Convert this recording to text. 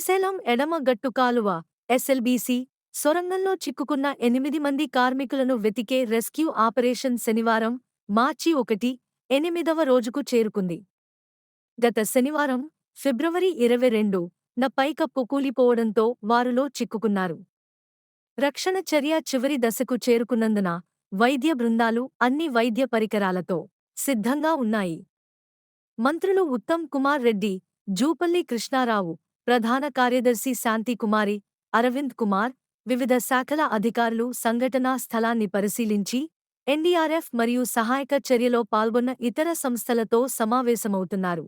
శ్రీశైలం ఎడమ గట్టు కాలువ ఎస్ఎల్బీసీ సొరంగంలో చిక్కుకున్న 8 మంది కార్మికులను వెతికే రెస్క్యూ ఆపరేషన్ శనివారం మార్చి 1, 8వ రోజుకు చేరుకుంది. గత శనివారం ఫిబ్రవరి 22న పైకప్పు కూలిపోవడంతో వారులో చిక్కుకున్నారు. రక్షణ చర్య చివరి దశకు చేరుకున్నందున వైద్య బృందాలు అన్ని వైద్య పరికరాలతో సిద్ధంగా ఉన్నాయి. మంత్రులు ఉత్తమ్ కుమార్ రెడ్డి, జూపల్లి కృష్ణారావు, ప్రధాన కార్యదర్శి శాంతికుమారి, అరవింద్ కుమార్, వివిధ శాఖల అధికారులు సంఘటనా స్థలాన్ని పరిశీలించి ఎన్డీఆర్ఎఫ్ మరియు సహాయక చర్యలో పాల్గొన్న ఇతర సంస్థలతో సమావేశమవుతున్నారు.